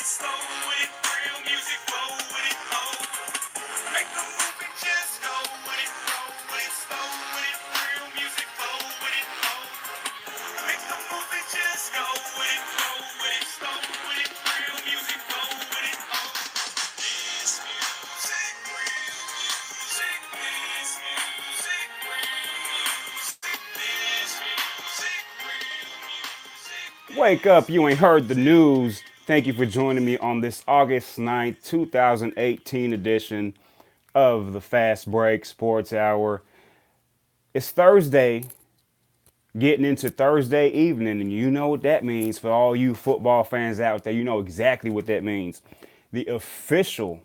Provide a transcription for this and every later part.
slow with it, real music, roll with it, oh. Make the move and just go with it, roll with it, slow with it, real music, roll with it, oh. Make the move and just go with it, roll with it, slow with it, real music, roll with it, oh. This music, real music, this music, real music, this music, real music. Wake up, you ain't heard the news. Thank you for joining me on this August 9th, 2018 edition of the Fast Break Sports Hour. It's Thursday, getting into Thursday evening, and you know what that means for all you football fans out there. You know exactly what that means. The official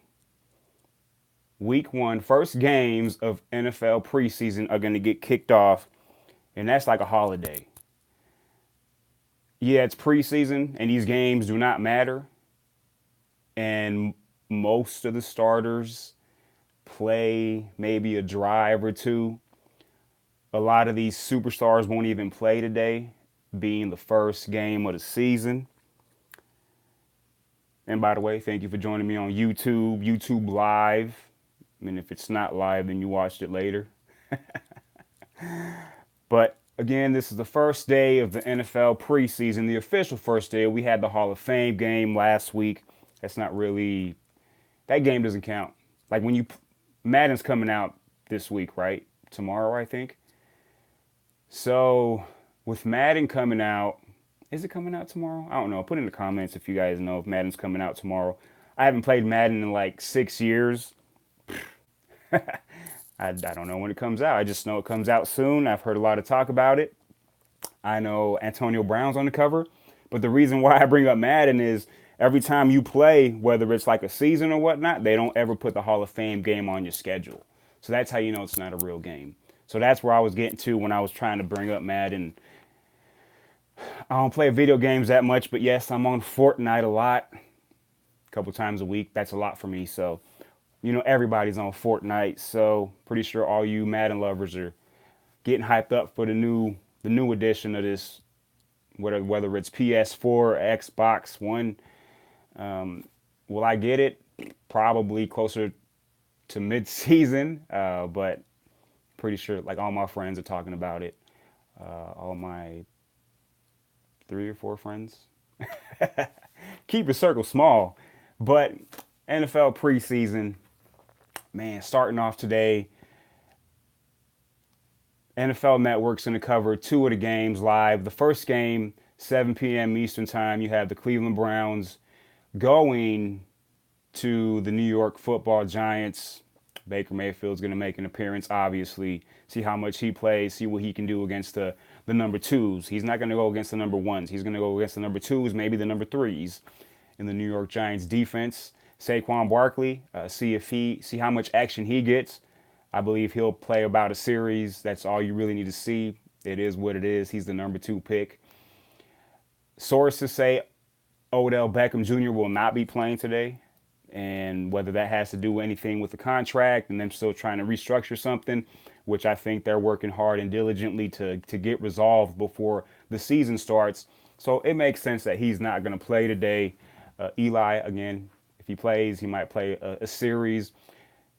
week 1 first games of NFL preseason are going to get kicked off, and that's like a holiday. Yeah, it's preseason, and these games do not matter. And most of the starters play maybe a drive or two. A lot of these superstars won't even play today, being the first game of the season. And by the way, thank you for joining me on YouTube Live. I mean, if it's not live, then you watched it later. But again, this is the first day of the NFL preseason, the official first day. We had the Hall of Fame game last week. That's not really, that game doesn't count. Like when Madden's coming out this week, right? Tomorrow, I think. So with Madden coming out, is it coming out tomorrow? I don't know. Put in the comments if you guys know if Madden's coming out tomorrow. I haven't played Madden in like 6 years. I don't know when it comes out. I just know it comes out soon. I've heard a lot of talk about it. I know Antonio Brown's on the cover. But the reason why I bring up Madden is every time you play, whether it's like a season or whatnot, they don't ever put the Hall of Fame game on your schedule. So that's how you know it's not a real game. So that's where I was getting to when I was trying to bring up Madden. I don't play video games that much, but yes, I'm on Fortnite a lot. A couple times a week. That's a lot for me. So, you know, everybody's on Fortnite. So pretty sure all you Madden lovers are getting hyped up for the new edition of this, whether it's PS4 or Xbox One. Will I get it? Probably closer to mid-season, but pretty sure like all my friends are talking about it. All my 3 or 4 friends. Keep your circle small. But NFL preseason, man, starting off today, NFL Network's going to cover 2 of the games live. The first game, 7 p.m. Eastern Time, you have the Cleveland Browns going to the New York Football Giants. Baker Mayfield's going to make an appearance, obviously. See how much he plays, see what he can do against the number 2s. He's not going to go against the number 1s. He's going to go against the number 2s, maybe the number 3s in the New York Giants defense. Saquon Barkley, see how much action he gets. I believe he'll play about a series. That's all you really need to see. It is what it is. He's the number 2 pick. Sources say Odell Beckham Jr. will not be playing today. And whether that has to do anything with the contract and them still trying to restructure something, which I think they're working hard and diligently to get resolved before the season starts. So it makes sense that he's not going to play today. Eli, again, if he plays, he might play a series.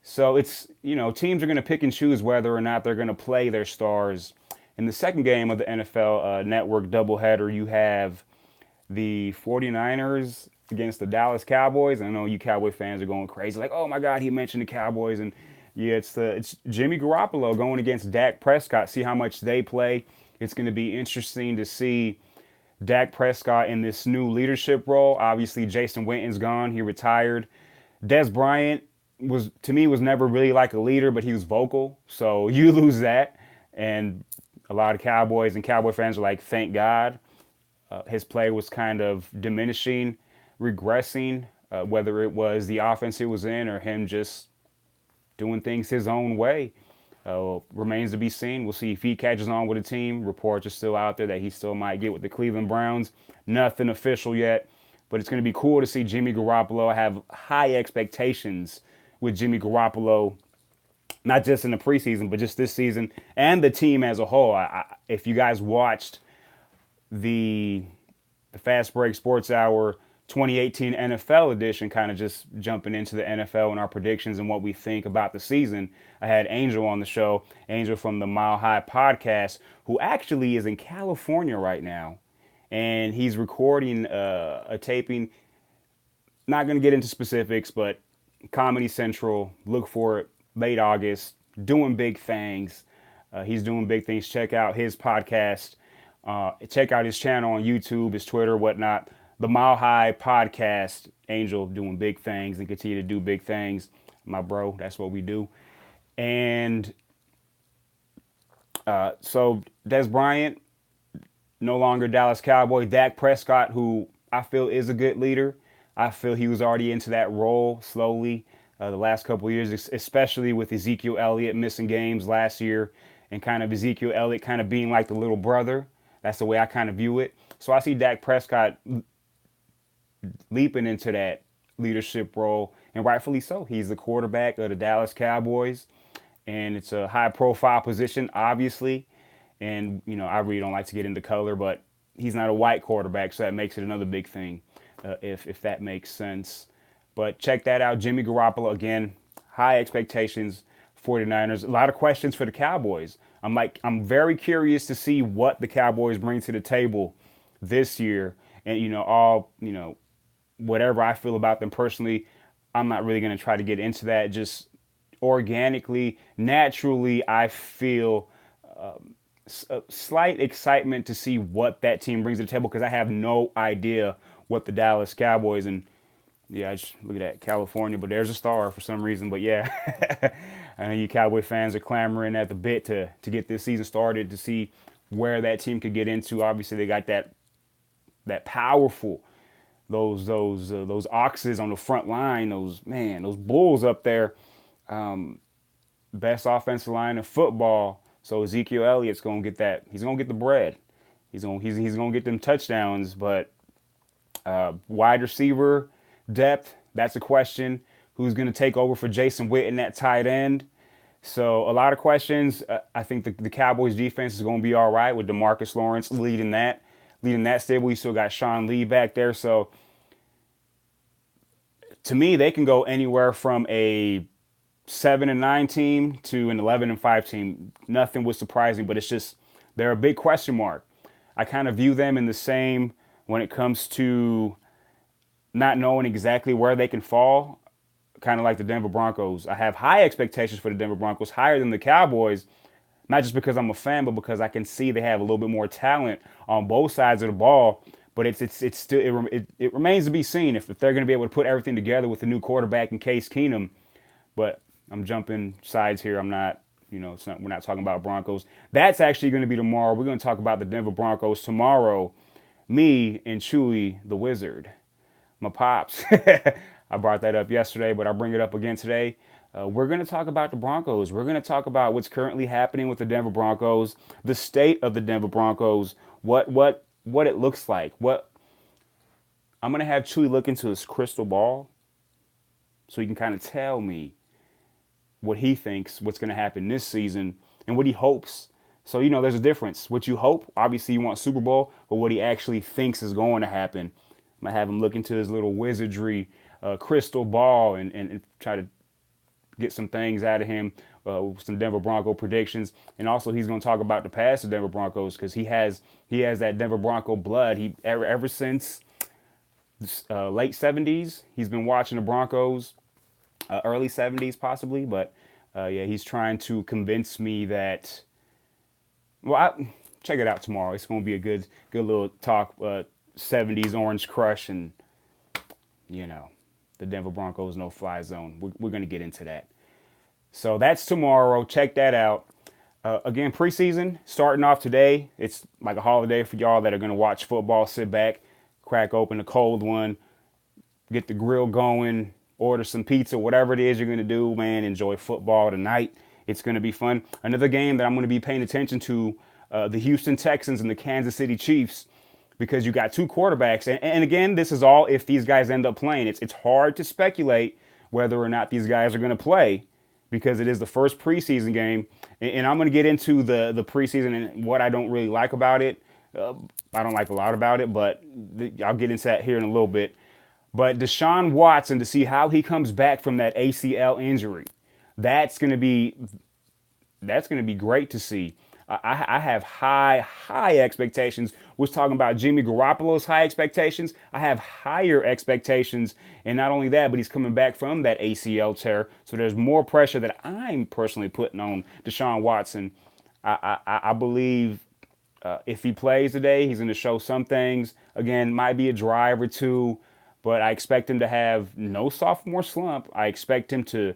So it's, you know, teams are going to pick and choose whether or not they're going to play their stars. In the second game of the NFL Network doubleheader, you have the 49ers against the Dallas Cowboys. I know you Cowboy fans are going crazy, like, oh my God, he mentioned the Cowboys. And yeah, it's Jimmy Garoppolo going against Dak Prescott. See how much they play. It's going to be interesting to see Dak Prescott in this new leadership role. Obviously, Jason Witten's gone. He retired. Des Bryant was never really like a leader, but he was vocal. So you lose that. And a lot of Cowboys and Cowboy fans are like, thank God. His play was kind of diminishing, regressing, whether it was the offense he was in or him just doing things his own way. Remains to be seen. We'll see if he catches on with the team. Reports are still out there that he still might get with the Cleveland Browns. Nothing official yet, but it's going to be cool to see Jimmy Garoppolo. I have high expectations with Jimmy Garoppolo, not just in the preseason, but just this season and the team as a whole. If you guys watched the Fast Break Sports Hour 2018 NFL edition, kind of just jumping into the NFL and our predictions and what we think about the season. I had Angel on the show, Angel from the Mile High podcast, who actually is in California right now. And he's recording a taping. Not going to get into specifics, but Comedy Central, look for it, late August, doing big things. He's doing big things. Check out his podcast. Check out his channel on YouTube, his Twitter, whatnot. The Mile High Podcast. Angel doing big things and continue to do big things. My bro, that's what we do. And so Des Bryant, no longer Dallas Cowboy. Dak Prescott, who I feel is a good leader. I feel he was already into that role slowly the last couple of years, especially with Ezekiel Elliott missing games last year and kind of Ezekiel Elliott kind of being like the little brother. That's the way I kind of view it. So I see Dak Prescott leaping into that leadership role, and rightfully so. He's the quarterback of the Dallas Cowboys, and it's a high-profile position, obviously. And, you know, I really don't like to get into color, but he's not a white quarterback, so that makes it another big thing, if that makes sense. But check that out. Jimmy Garoppolo, again, high expectations, 49ers. A lot of questions for the Cowboys. I'm very curious to see what the Cowboys bring to the table this year. And, whatever I feel about them personally, I'm not really going to try to get into that. Just organically, naturally, I feel a slight excitement to see what that team brings to the table, because I have no idea what the Dallas Cowboys, and yeah, I just look at that, California, but there's a star for some reason. But yeah, I know you Cowboy fans are clamoring at the bit to get this season started, to see where that team could get into. Obviously, they got that powerful, those oxes on the front line, those bulls up there, best offensive line in football. So Ezekiel Elliott's gonna get that. He's gonna get the bread. He's gonna get them touchdowns. But wide receiver depth, that's a question. Who's gonna take over for Jason Witten at tight end? So a lot of questions. I think the Cowboys defense is gonna be all right with DeMarcus Lawrence leading that stable. You still got Sean Lee back there. So to me, they can go anywhere from a 7-9 team to an 11-5 team. Nothing was surprising, but it's just they're a big question mark. I kind of view them in the same when it comes to not knowing exactly where they can fall, kind of like the Denver Broncos. I have high expectations for the Denver Broncos, higher than the Cowboys, not just because I'm a fan, but because I can see they have a little bit more talent on both sides of the ball. But it's still it remains to be seen if they're going to be able to put everything together with the new quarterback in Case Keenum. But I'm jumping sides here. I'm not, we're not talking about Broncos. That's actually going to be tomorrow. We're going to talk about the Denver Broncos tomorrow. Me and Chewy, the Wizard, my pops. I brought that up yesterday, but I'll bring it up again today. We're going to talk about the Broncos. We're going to talk about what's currently happening with the Denver Broncos, the state of the Denver Broncos, what it looks like. I'm going to have Chewy look into his crystal ball so he can kind of tell me what he thinks, what's going to happen this season, and what he hopes. So, there's a difference. What you hope, obviously you want Super Bowl, but what he actually thinks is going to happen. I'm going to have him look into his little wizardry crystal ball and try to get some things out of him, some Denver Bronco predictions. And also he's going to talk about the past of Denver Broncos, because he has that Denver Bronco blood. He ever since late 70s, he's been watching the Broncos. Early 70s possibly, but yeah, he's trying to convince me that. Well, check it out tomorrow. It's going to be a good little talk. 70s Orange Crush and the Denver Broncos no-fly zone. We're going to get into that. So that's tomorrow. Check that out. Again, preseason starting off today. It's like a holiday for y'all that are going to watch football. Sit back, crack open a cold one, get the grill going. Order some pizza, whatever it is you're going to do, man. Enjoy football tonight. It's going to be fun. Another game that I'm going to be paying attention to, the Houston Texans and the Kansas City Chiefs, because you got two quarterbacks. And again, this is all if these guys end up playing. It's hard to speculate whether or not these guys are going to play, because it is the first preseason game. And I'm going to get into the preseason and what I don't really like about it. I don't like a lot about it, but I'll get into that here in a little bit. But Deshaun Watson, to see how he comes back from that ACL injury, that's going to be that's going to be great to see. I have high expectations. Was talking about Jimmy Garoppolo's high expectations. I have higher expectations, and not only that, but he's coming back from that ACL tear, so there's more pressure that I'm personally putting on Deshaun Watson. I believe if he plays today, he's going to show some things. Again, might be a drive or two, but I expect him to have no sophomore slump. I expect him to,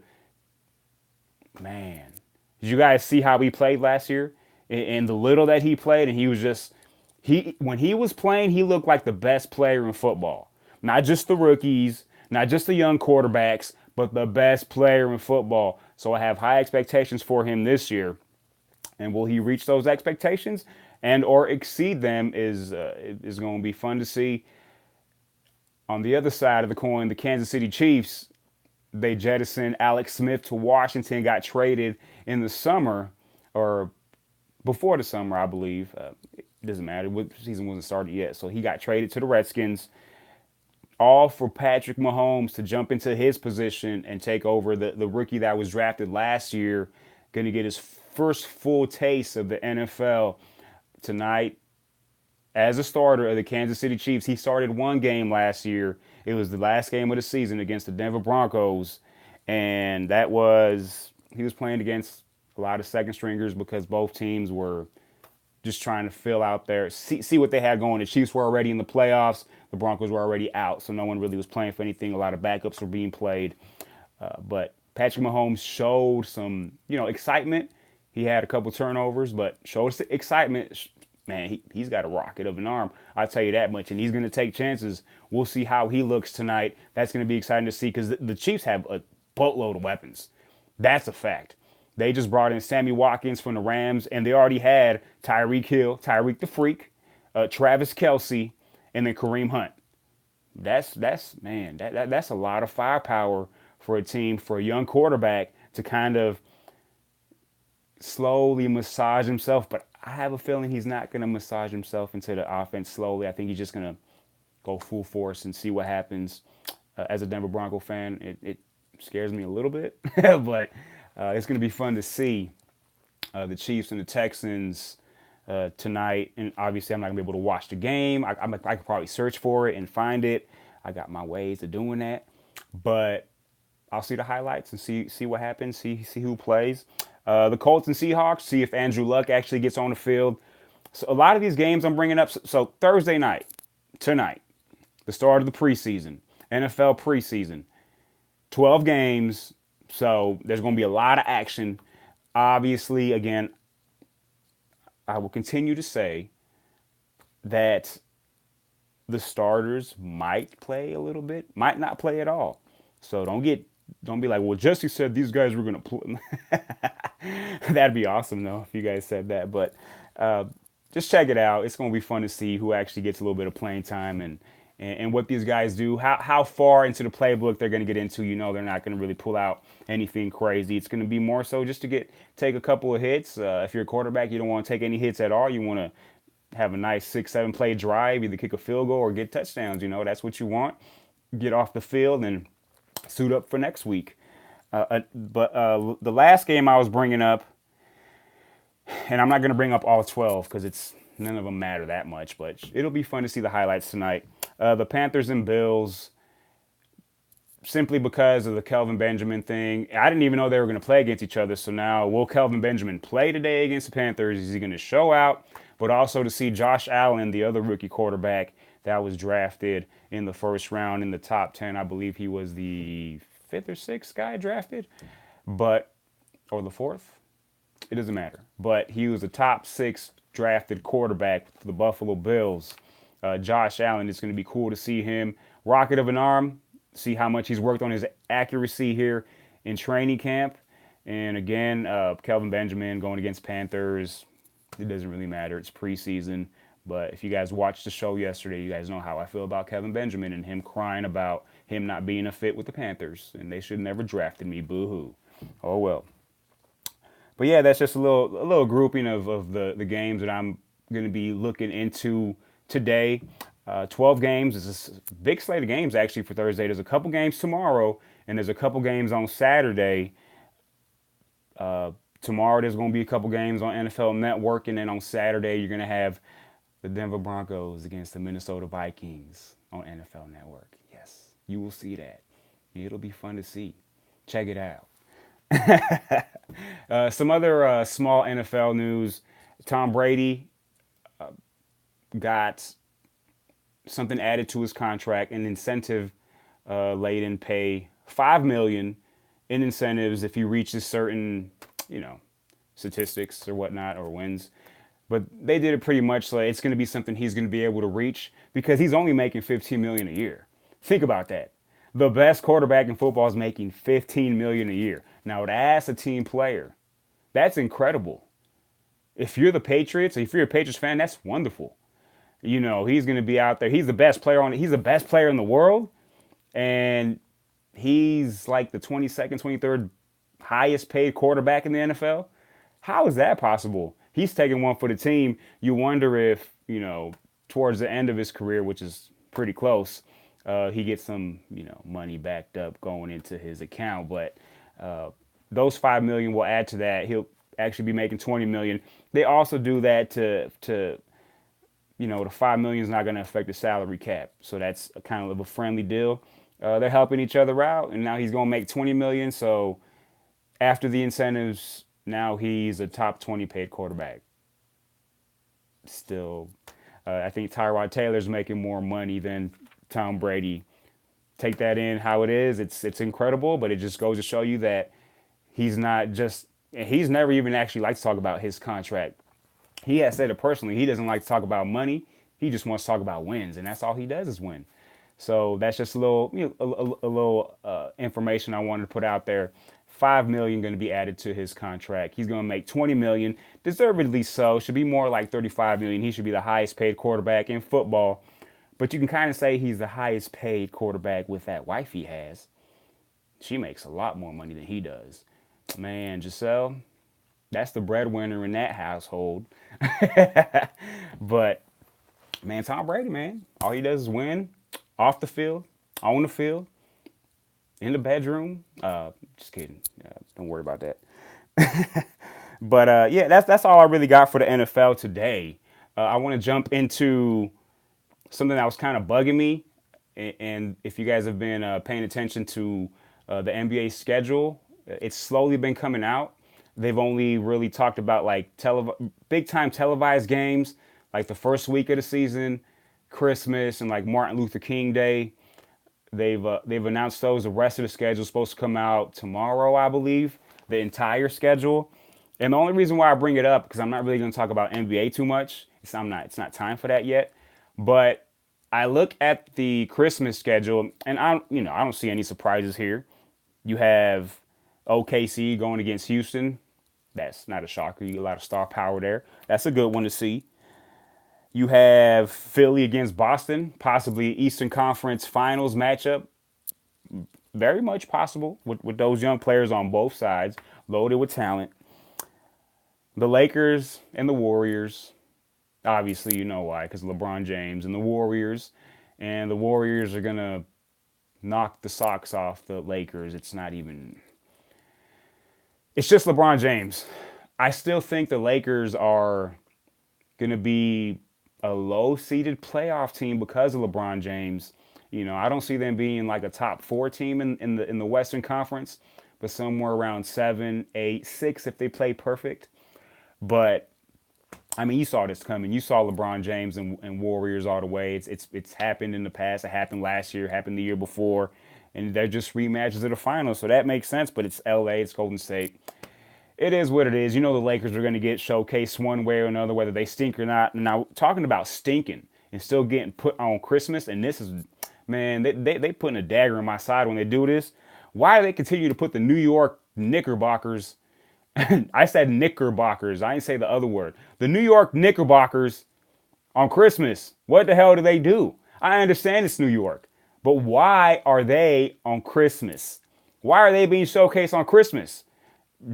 man. Did you guys see how he played last year? And the little that he played, and he was just when he was playing, he looked like the best player in football. Not just the rookies, not just the young quarterbacks, but the best player in football. So I have high expectations for him this year. And will he reach those expectations and or exceed them is going to be fun to see. On the other side of the coin, the Kansas City Chiefs, they jettisoned Alex Smith to Washington, got traded in the summer or before the summer, I believe. It doesn't matter. The season wasn't started yet. So he got traded to the Redskins, all for Patrick Mahomes to jump into his position and take over the rookie that was drafted last year, going to get his first full taste of the NFL tonight as a starter of the Kansas City Chiefs. He started one game last year. It was the last game of the season against the Denver Broncos, and he was playing against a lot of second stringers because both teams were just trying to fill out see what they had going. The Chiefs were already in the playoffs. The Broncos were already out, so no one really was playing for anything. A lot of backups were being played, but Patrick Mahomes showed some, excitement. He had a couple turnovers, but showed excitement. Man, he's got a rocket of an arm. I'll tell you that much. And he's going to take chances. We'll see how he looks tonight. That's going to be exciting to see because the Chiefs have a boatload of weapons. That's a fact. They just brought in Sammy Watkins from the Rams, and they already had Tyreek Hill, Tyreek the Freak, Travis Kelce, and then Kareem Hunt. That's a lot of firepower for a team, for a young quarterback to kind of slowly massage himself. But I have a feeling he's not going to massage himself into the offense slowly. I think he's just going to go full force and see what happens. As a Denver Bronco fan, it scares me a little bit, but it's going to be fun to see the Chiefs and the Texans tonight. And obviously, I'm not going to be able to watch the game. I could probably search for it and find it. I got my ways of doing that, but I'll see the highlights and see what happens. See who plays. The Colts and Seahawks. See if Andrew Luck actually gets on the field. So a lot of these games I'm bringing up. So Thursday night, tonight, the start of the preseason, NFL preseason, 12 games. So there's going to be a lot of action. Obviously, again, I will continue to say that the starters might play a little bit, might not play at all. So don't be like, well, Jesse said these guys were going to play. That'd be awesome, though, if you guys said that. But just check it out. It's going to be fun to see who actually gets a little bit of playing time and what these guys do, how far into the playbook they're going to get into. They're not going to really pull out anything crazy. It's going to be more so just to take a couple of hits. If you're a quarterback, you don't want to take any hits at all. You want to have a nice 6-7 play drive, either kick a field goal or get touchdowns. That's what you want. Get off the field and suit up for next week. But the last game I was bringing up, and I'm not going to bring up all 12 because none of them matter that much, but it'll be fun to see the highlights tonight. The Panthers and Bills, simply because of the Kelvin Benjamin thing. I didn't even know they were going to play against each other. So now, will Kelvin Benjamin play today against the Panthers? Is he going to show out? But also to see Josh Allen, the other rookie quarterback that was drafted in the first round in the top 10. I believe he was the 5th or 6th guy drafted, or the 4th. It doesn't matter. But he was a top 6 drafted quarterback for the Buffalo Bills. Josh Allen, it's going to be cool to see him. Rocket of an arm. See how much he's worked on his accuracy here in training camp. And again, Kelvin Benjamin going against Panthers. It doesn't really matter. It's preseason. But if you guys watched the show yesterday, you guys know how I feel about Kelvin Benjamin and him crying about him not being a fit with the Panthers. And they should have never drafted me. Boo-hoo. Oh, well. But yeah, that's just a little grouping of the games that I'm going to be looking into today. 12 games. It's a big slate of games actually for Thursday. There's a couple games tomorrow, and there's a couple games on Saturday. Tomorrow there's going to be a couple games on NFL Network, and then on Saturday you're going to have the Denver Broncos against the Minnesota Vikings on NFL Network. Yes, you will see that. It'll be fun to see. Check it out. Some other small NFL news. Tom Brady got something added to his contract, an incentive laden pay, $5 million in incentives if he reaches certain, statistics or whatnot or wins. But they did it pretty much so it's going to be something he's going to be able to reach because he's only making $15 million a year. Think about that. The best quarterback in football is making $15 million a year. Now that's a team player. That's incredible. If you're the Patriots, if you're a Patriots fan, that's wonderful. He's going to be out there. He's the best player he's the best player in the world. And he's like the 22nd, 23rd highest paid quarterback in the NFL. How is that possible? He's taking one for the team. You wonder if, towards the end of his career, which is pretty close, he gets some, money backed up going into his account. But those $5 million will add to that. He'll actually be making $20 million. They also do that to the $5 million is not going to affect the salary cap. So that's a kind of a friendly deal. They're helping each other out, and now he's going to make $20 million. So after the incentives, now he's a top 20 paid quarterback. Still, I think Tyrod Taylor's making more money than Tom Brady. Take that in how it is. It's incredible, but it just goes to show you that he's never even actually liked to talk about his contract. He has said it personally. He doesn't like to talk about money. He just wants to talk about wins, and that's all he does is win. So that's just a little, a little information I wanted to put out there. $5 million going to be added to his contract. He's going to make $20 million, deservedly so. Should be more like $35 million. He should be the highest paid quarterback in football. But you can kind of say he's the highest paid quarterback with that wife he has. She makes a lot more money than he does. Man, Giselle, that's the breadwinner in that household. But, man, Tom Brady, man, all he does is win off the field, on the field, in the bedroom. Just kidding. Don't worry about that. But, yeah, that's all I really got for the NFL today. I want to jump into something that was kind of bugging me. And if you guys have been paying attention to the NBA schedule, it's slowly been coming out. They've only really talked about like big time televised games, like the first week of the season, Christmas, and like Martin Luther King Day. They've announced those. The rest of the schedule is supposed to come out tomorrow, I believe. The entire schedule. And the only reason why I bring it up, because I'm not really going to talk about NBA too much. It's not time for that yet. But I look at the Christmas schedule, and I don't see any surprises here. You have OKC going against Houston. That's not a shocker. You get a lot of star power there. That's a good one to see. You have Philly against Boston, possibly Eastern Conference Finals matchup. Very much possible with those young players on both sides, loaded with talent. The Lakers and the Warriors. Obviously, you know why, because LeBron James and the Warriors. And the Warriors are going to knock the socks off the Lakers. It's just LeBron James. I still think the Lakers are going to be a low-seeded playoff team because of LeBron James. I don't see them being like a top 4 team in the Western Conference, but somewhere around 7, 8, 6 if they play perfect. But I mean, you saw this coming. You saw LeBron James and Warriors all the way. It's happened in the past. It happened last year. Happened the year before. And they're just rematches of the finals, so that makes sense. But it's LA, it's Golden State. It is what it is. The Lakers are going to get showcased one way or another, whether they stink or not. Now, talking about stinking and still getting put on Christmas, and this is, man, they putting a dagger in my side when they do this. Why do they continue to put the New York Knickerbockers? I said Knickerbockers. I didn't say the other word. The New York Knickerbockers on Christmas. What the hell do they do? I understand it's New York. But why are they on Christmas? Why are they being showcased on Christmas?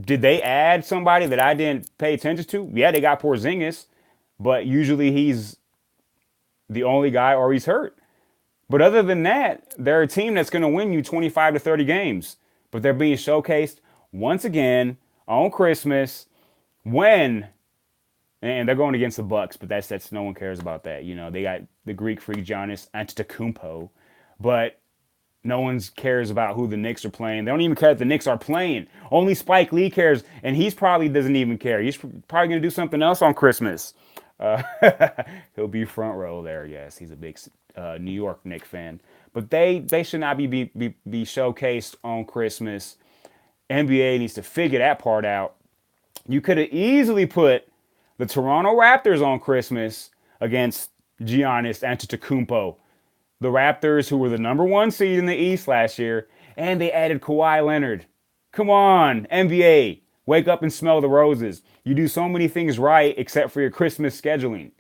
Did they add somebody that I didn't pay attention to? Yeah, they got Porzingis, but usually he's the only guy or he's hurt. But other than that, they're a team that's going to win you 25 to 30 games. But they're being showcased once again on Christmas when, and they're going against the Bucks, but that's no one cares about that. You know, they got the Greek freak Giannis Antetokounmpo, but no one cares about who the Knicks are playing. They don't even care that the Knicks are playing. Only Spike Lee cares, and he's probably doesn't even care. He's probably going to do something else on Christmas. Uh, he'll be front row there. Yes, he's a big New York Knicks fan. But they should not be showcased on Christmas. NBA needs to figure that part out. You could have easily put the Toronto Raptors on Christmas against Giannis Antetokounmpo. The Raptors, who were the number one seed in the East last year, and they added Kawhi Leonard. Come on, NBA. Wake up and smell the roses. You do so many things right except for your Christmas scheduling.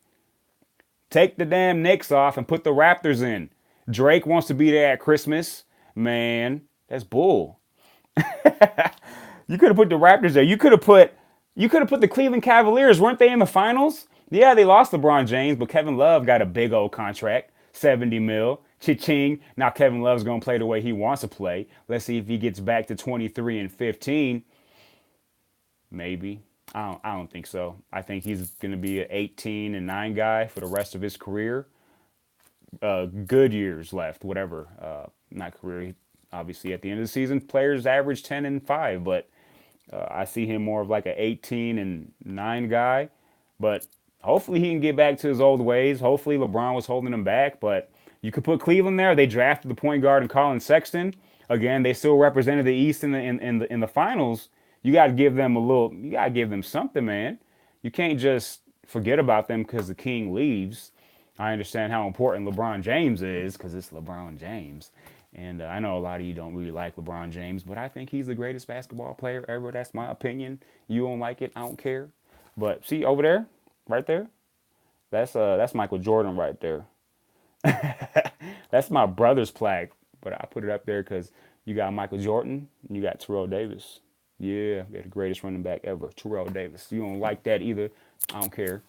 Take the damn Knicks off and put the Raptors in. Drake wants to be there at Christmas. Man, that's bull. You could have put the Raptors there. You could have put the Cleveland Cavaliers. Weren't they in the finals? Yeah, they lost LeBron James, but Kevin Love got a big old contract. 70 mil. Cha-ching. Now Kevin Love's going to play the way he wants to play. Let's see if he gets back to 23 and 15. Maybe. I don't think so. I think he's going to be an 18 and 9 guy for the rest of his career. Good years left, whatever. Not career. Obviously, at the end of the season, players average 10 and 5, but I see him more of like an 18 and 9 guy. But hopefully he can get back to his old ways. Hopefully LeBron was holding him back, but you could put Cleveland there. They drafted the point guard and Colin Sexton. Again, they still represented the East in the finals. You got to give them you got to give them something, man. You can't just forget about them because the king leaves. I understand how important LeBron James is because it's LeBron James. And I know a lot of you don't really like LeBron James, but I think he's the greatest basketball player ever. That's my opinion. You don't like it, I don't care. But see over there, right there, that's Michael Jordan right there. That's my brother's plaque, but I put it up there because you got Michael Jordan and you got Terrell Davis. Yeah, they're the greatest running back ever, Terrell Davis. You don't like that either, I don't care.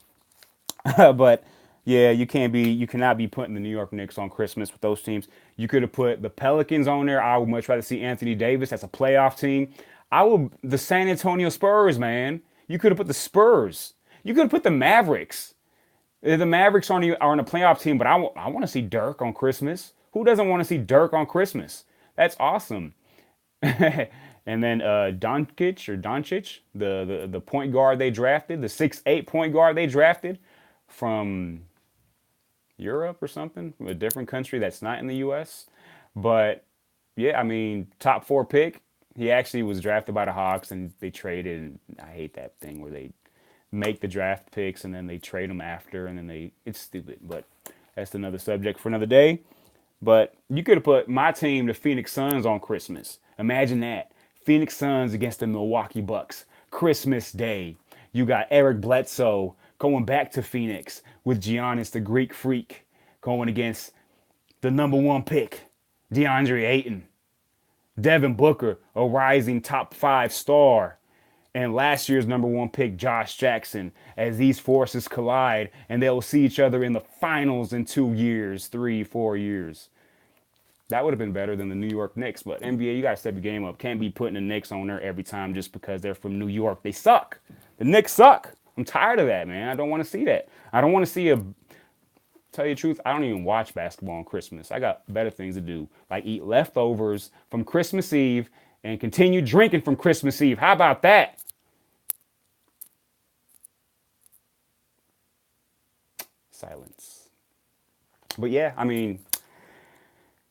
But yeah, you cannot be putting the New York Knicks on Christmas with those teams. You could have put the Pelicans on there. I would much rather see Anthony Davis as a playoff team. The San Antonio Spurs, man. You could have put the Spurs. You could have put the Mavericks. The Mavericks are on a playoff team, but I want to see Dirk on Christmas. Who doesn't want to see Dirk on Christmas? That's awesome. And then Doncic, the point guard they drafted, the 6'8" point guard they drafted from Europe or something, from a different country that's not in the U.S. But yeah, I mean, top 4 pick. He actually was drafted by the Hawks and they traded. And I hate that thing where they make the draft picks and then they trade them after and then it's stupid. But that's another subject for another day. But you could have put my team, the Phoenix Suns, on Christmas. Imagine that. Phoenix Suns against the Milwaukee Bucks. Christmas Day. You got Eric Bledsoe going back to Phoenix with Giannis, the Greek freak, going against the number 1 pick, DeAndre Ayton. Devin Booker, a rising top 5 star. And last year's number 1 pick, Josh Jackson, as these forces collide and they'll see each other in the finals in 2 years, 3, 4 years. That would have been better than the New York Knicks. But NBA, you got to step your game up. Can't be putting the Knicks on there every time just because they're from New York. They suck. The Knicks suck. I'm tired of that, man. I don't want to see that. I don't want to see tell you the truth, I don't even watch basketball on Christmas. I got better things to do, like eat leftovers from Christmas Eve and continue drinking from Christmas Eve. How about that? Silence. But yeah, I mean,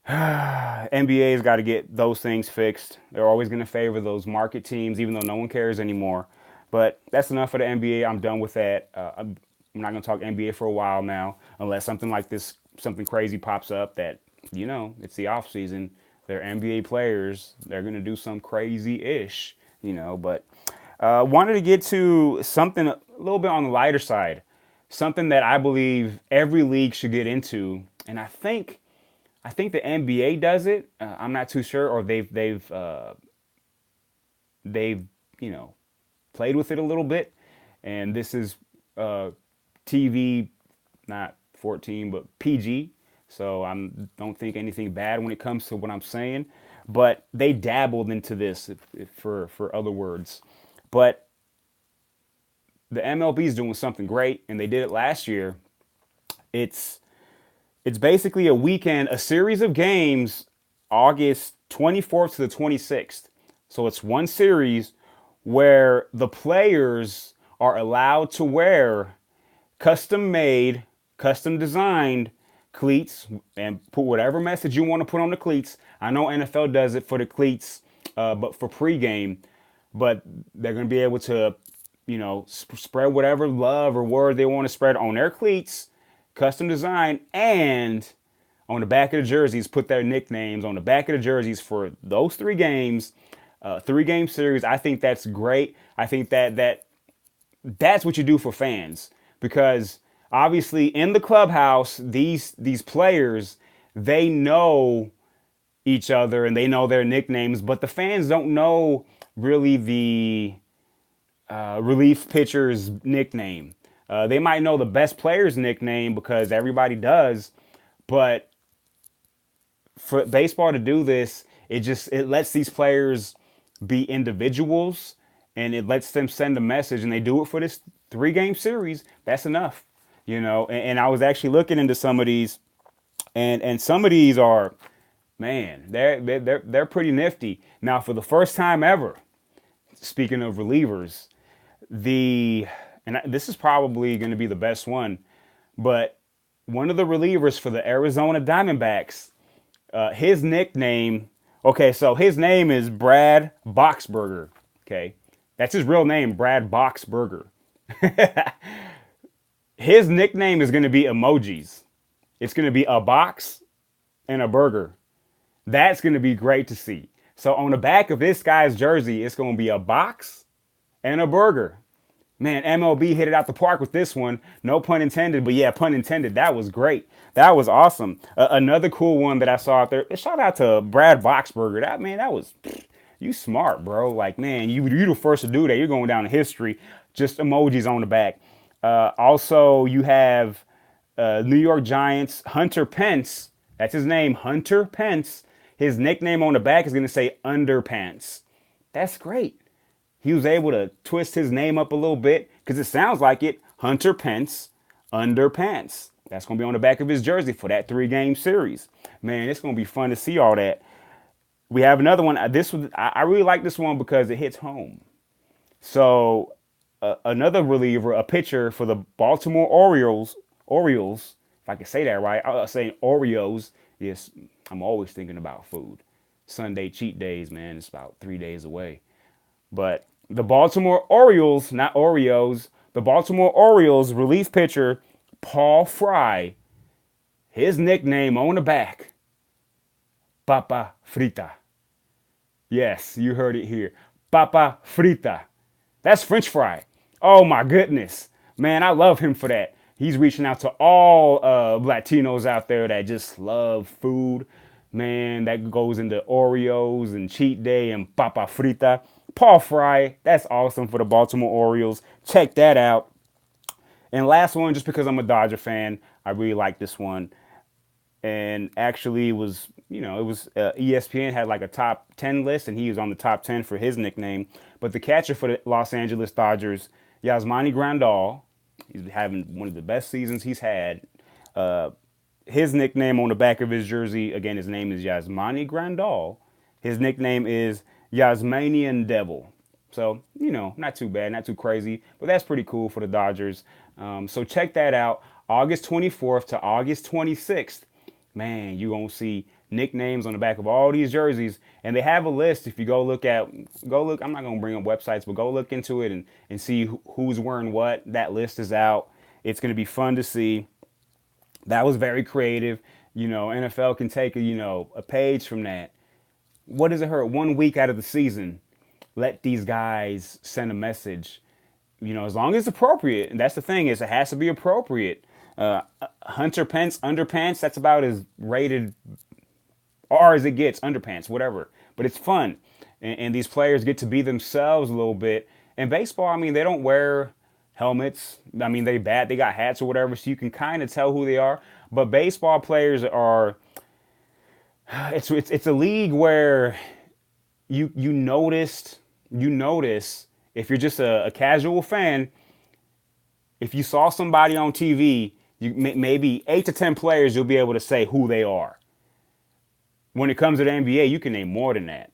NBA's got to get those things fixed. They're always going to favor those market teams, even though no one cares anymore. But that's enough for the NBA. I'm done with that. I'm not going to talk NBA for a while now, unless something like this, something crazy pops up that, it's the off season. They're NBA players. They're going to do some crazy-ish, But wanted to get to something a little bit on the lighter side, something that I believe every league should get into, and I think the NBA does it. I'm not too sure, or they've played with it a little bit. And this is TV, not 14, but PG. So I don't think anything bad when it comes to what I'm saying. But they dabbled into this, for other words. But the MLB is doing something great, and they did it last year. It's it's basically a weekend, a series of games, August 24th to the 26th. So it's one series where the players are allowed to wear custom made, custom designed cleats and put whatever message you want to put on the cleats. I know NFL does it for the cleats, but for pregame. But they're going to be able to, spread whatever love or word they want to spread on their cleats, custom design, and on the back of the jerseys, put their nicknames on the back of the jerseys for those 3 games, 3-game series. I think that's great. I think that's what you do for fans, because obviously in the clubhouse, these players, they know each other and they know their nicknames, but the fans don't know really the relief pitcher's nickname. They might know the best player's nickname because everybody does, but for baseball to do this, it lets these players be individuals, and it lets them send a message, and they do it for this 3-game series. That's enough, And I was actually looking into some of these, and some of these are, man, they're pretty nifty. Now, for the first time ever, speaking of relievers, this is probably going to be the best one, but one of the relievers for the Arizona Diamondbacks, his nickname, okay, so his name is Brad Boxberger, okay? That's his real name, Brad Boxberger. His nickname is going to be emojis. It's going to be a box and a burger. That's going to be great to see. So on the back of this guy's jersey, it's going to be a box and a burger. Man, MLB hit it out the park with this one. No pun intended, but yeah, pun intended. That was great. That was awesome. Another cool one that I saw out there. Shout out to Brad Boxberger. That was, you smart, bro. Like, man, you the first to do that. You're going down in history. Just emojis on the back. Also, you have New York Giants Hunter Pence. That's his name, Hunter Pence. His nickname on the back is going to say Underpants. That's great. He was able to twist his name up a little bit because it sounds like it. Hunter Pence, Underpants. That's going to be on the back of his jersey for that 3-game series. Man, it's going to be fun to see all that. We have another one. I really like this one because it hits home. So another reliever, a pitcher for the Baltimore Orioles, if I can say that right. I was saying Oreos. Yes, I'm always thinking about food. Sunday cheat days, man. It's about 3 days away. But the Baltimore Orioles, not Oreos, the Baltimore Orioles relief pitcher, Paul Fry, his nickname on the back, Papa Frita. Yes, you heard it here. Papa Frita. That's French fry. Oh my goodness. Man, I love him for that. He's reaching out to all Latinos out there that just love food. Man, that goes into Oreos and cheat day and Papa Frita. Paul Fry, that's awesome for the Baltimore Orioles. Check that out. And last one, just because I'm a Dodger fan, I really like this one. And actually, it was ESPN had like a top 10 list, and he was on the top 10 for his nickname. But the catcher for the Los Angeles Dodgers, Yasmani Grandal, he's having one of the best seasons he's had. His nickname on the back of his jersey, again, his name is Yasmani Grandal. His nickname is Yasmanian Devil. So, not too bad, not too crazy, but that's pretty cool for the Dodgers. So check that out. August 24th to August 26th. Man, you're going to see nicknames on the back of all these jerseys. And they have a list. If you go look, I'm not going to bring up websites, but go look into it and see who's wearing what. That list is out. It's going to be fun to see. That was very creative. NFL can take a page from that. What does it hurt? 1 week out of the season, let these guys send a message. As long as it's appropriate. And that's the thing, is it has to be appropriate. Hunter Pence, Underpants, that's about as rated R as it gets, Underpants, whatever. But it's fun. And these players get to be themselves a little bit. And baseball, they don't wear helmets. I mean, they bat, they got hats or whatever, so you can kind of tell who they are. But baseball players are, it's a league where you notice if you're just a casual fan, if you saw somebody on TV, maybe 8 to 10 players, you'll be able to say who they are. When it comes to the NBA, you can name more than that.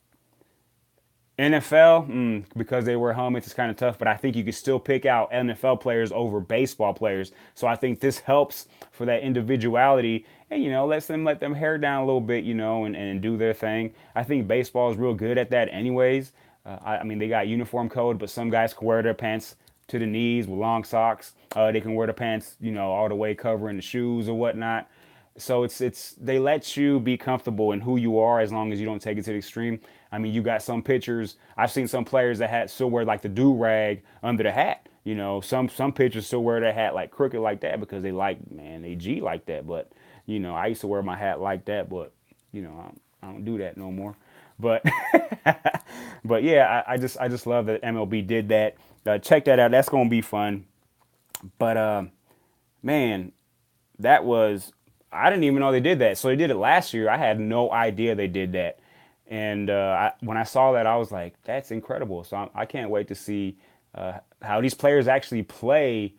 NFL, because they wear helmets, it's kind of tough, but I think you can still pick out NFL players over baseball players. So I think this helps for that individuality and, let them hair down a little bit, and do their thing. I think baseball is real good at that anyways. I mean, they got uniform code, but some guys can wear their pants to the knees with long socks. They can wear the pants, all the way covering the shoes or whatnot. So it's they let you be comfortable in who you are as long as you don't take it to the extreme. I mean, you got some pitchers. I've seen some players that had still wear like the do rag under the hat. Some pitchers still wear their hat like crooked like that because they G like that. But I used to wear my hat like that, but I don't do that no more. But but yeah, I just love that MLB did that. Check that out. That's gonna be fun. But man, that was I didn't even know they did that. So they did it last year. I had no idea they did that. And when I saw that, I was like, that's incredible. So I can't wait to see how these players actually play,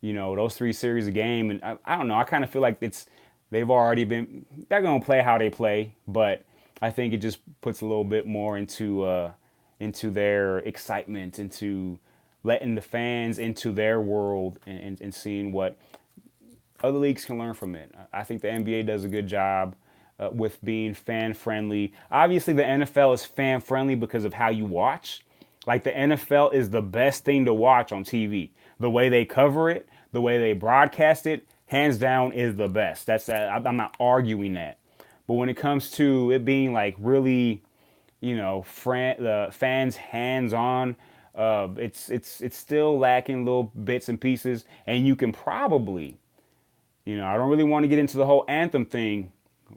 those 3 series a game. And I don't know. I kind of feel like they're going to play how they play. But I think it just puts a little bit more into their excitement, into letting the fans into their world and seeing what other leagues can learn from it. I think the NBA does a good job with being fan friendly. Obviously, the NFL is fan friendly because of how you watch. Like the NFL is the best thing to watch on TV. The way they cover it, the way they broadcast it, hands down is the best. I'm not arguing that. But when it comes to it being like really, the fans hands on, it's still lacking little bits and pieces, and you can probably. I don't really want to get into the whole anthem thing,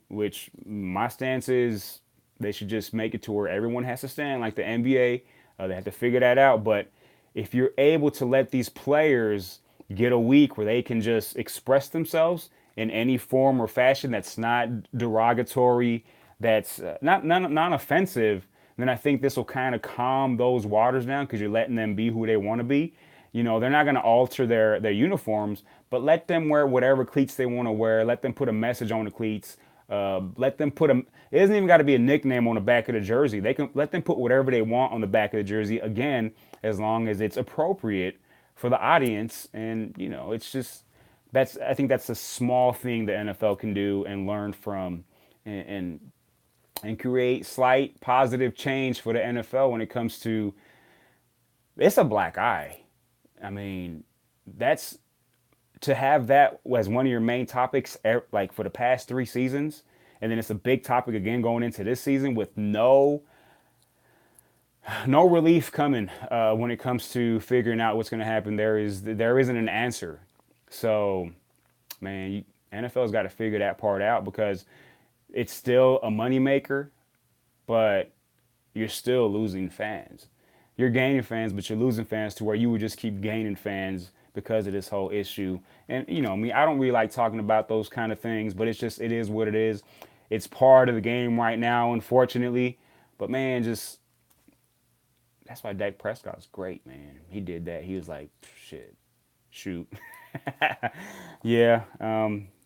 which my stance is they should just make it to where everyone has to stand like the NBA. They have to figure that out. But if you're able to let these players get a week where they can just express themselves in any form or fashion that's not derogatory, that's not offensive, then I think this will kind of calm those waters down because you're letting them be who they want to be. They're not going to alter their uniforms, but let them wear whatever cleats they want to wear. Let them put a message on the cleats. Let them it doesn't even got to be a nickname on the back of the jersey. They can let them put whatever they want on the back of the jersey, again, as long as it's appropriate for the audience. And, it's just, I think that's a small thing the NFL can do and learn from and create slight positive change for the NFL when it comes to, it's a black eye. I mean, that's to have that as one of your main topics, like for the past 3 seasons, and then it's a big topic again going into this season with no relief coming when it comes to figuring out what's going to happen. There isn't an answer. So, man, NFL's got to figure that part out because it's still a moneymaker, but you're still losing fans. You're gaining fans, but you're losing fans to where you would just keep gaining fans because of this whole issue. And, I don't really like talking about those kind of things, but it is what it is. It's part of the game right now, unfortunately. But, man, that's why Dak Prescott's great, man. He did that. He was like, shit, shoot. Yeah,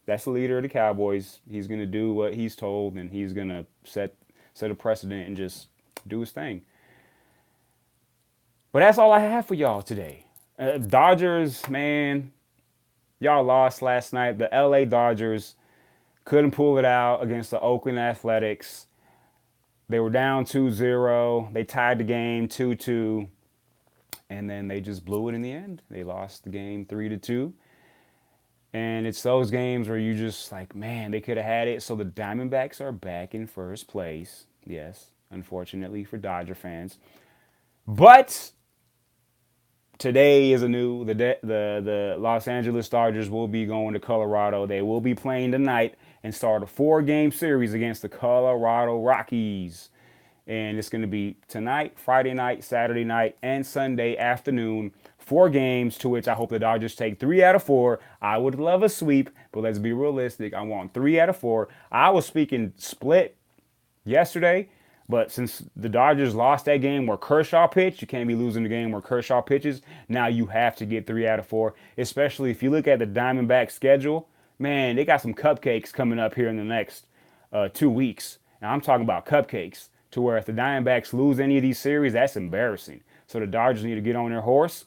that's the leader of the Cowboys. He's going to do what he's told, and he's going to set a precedent and just do his thing. But that's all I have for y'all today. Dodgers, man, y'all lost last night. The LA Dodgers couldn't pull it out against the Oakland Athletics. They were down 2-0. They tied the game 2-2. And then they just blew it in the end. They lost the game 3-2. And it's those games where you just like, man, they could have had it. So the Diamondbacks are back in first place. Yes, unfortunately for Dodger fans. But today is the Los Angeles Dodgers will be going to Colorado. They will be playing tonight and start a 4-game series against the Colorado Rockies. And it's going to be tonight, Friday night, Saturday night, and Sunday afternoon 4 games, to which I hope the Dodgers take 3 out of 4. I would love a sweep, but let's be realistic. I want 3 out of 4. I was speaking split yesterday, but since the Dodgers lost that game where Kershaw pitched, you can't be losing the game where Kershaw pitches. Now you have to get 3 out of 4, especially if you look at the Diamondback schedule. Man, they got some cupcakes coming up here in the next 2 weeks. Now I'm talking about cupcakes, to where if the Diamondbacks lose any of these series, that's embarrassing. So the Dodgers need to get on their horse.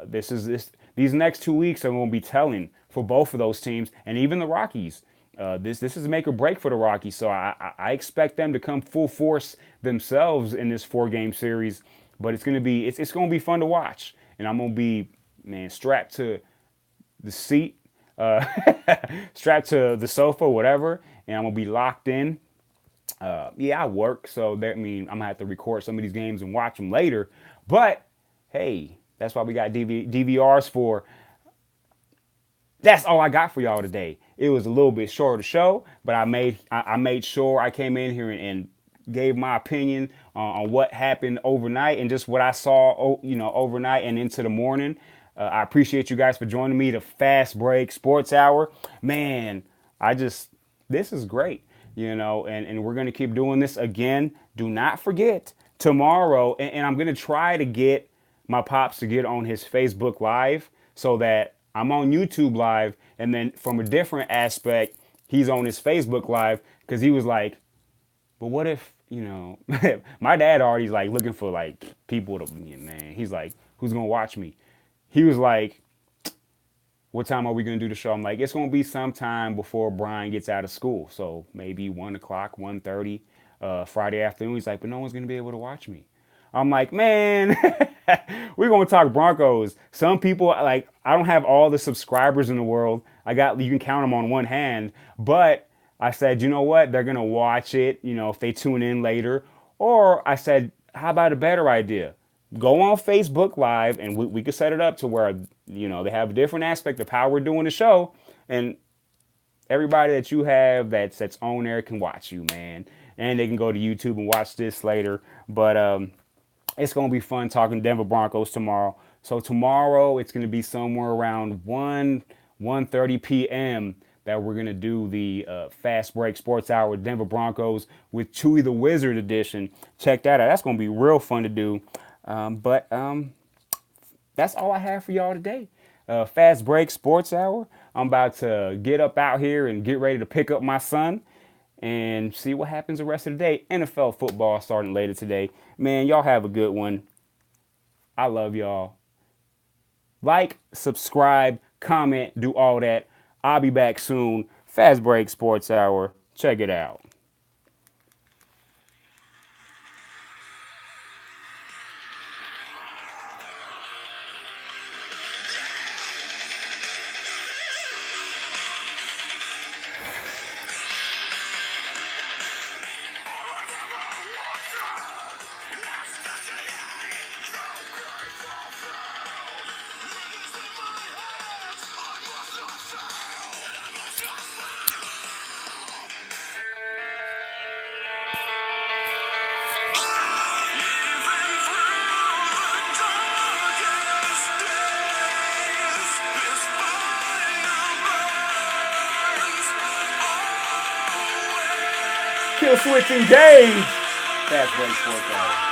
These next 2 weeks are going to be telling for both of those teams, and even the Rockies. This is make or break for the Rockies, so I expect them to come full force themselves in this 4-game series. But it's gonna be it's gonna be fun to watch, and I'm gonna be, man, strapped to the seat, strapped to the sofa, whatever, and I'm gonna be locked in. Yeah, I work, so that mean I'm gonna have to record some of these games and watch them later. But hey, that's why we got DVRs for. That's all I got for y'all today. It was a little bit shorter show, but I made sure I came in here and gave my opinion on what happened overnight and just what I saw, overnight and into the morning. I appreciate you guys for joining me. The Fast Break Sports Hour, man. This is great, and we're gonna keep doing this again. Do not forget tomorrow, and I'm gonna try to get my pops to get on his Facebook Live so that I'm on YouTube Live, and then from a different aspect, he's on his Facebook Live, because he was like, but what if, my dad already like looking for like people to, man, he's like, who's going to watch me? He was like, what time are we going to do the show? I'm like, it's going to be sometime before Brian gets out of school. So maybe 1 o'clock, 1:30, Friday afternoon. He's like, but no one's going to be able to watch me. I'm like, man, we're going to talk Broncos. Some people, like, I don't have all the subscribers in the world. You can count them on one hand. But I said, you know what? They're going to watch it, if they tune in later. Or I said, how about a better idea? Go on Facebook Live, and we could set it up to where, they have a different aspect of how we're doing the show. And everybody that you have that's on there can watch you, man. And they can go to YouTube and watch this later. But, it's going to be fun talking Denver Broncos tomorrow. So tomorrow it's going to be somewhere around 1:30 p.m. that we're going to do the Fast Break Sports Hour with Denver Broncos with Chewy the Wizard edition. Check that out. That's going to be real fun to do. But that's all I have for y'all today. Fast Break Sports Hour. I'm about to get up out here and get ready to pick up my son and see what happens the rest of the day. NFL football starting later today. Man, y'all have a good one. I love y'all. Like, subscribe, comment, do all that. I'll be back soon. Fast Break Sports Hour. Check it out. Kill switching games. Fast Break Sports Hour.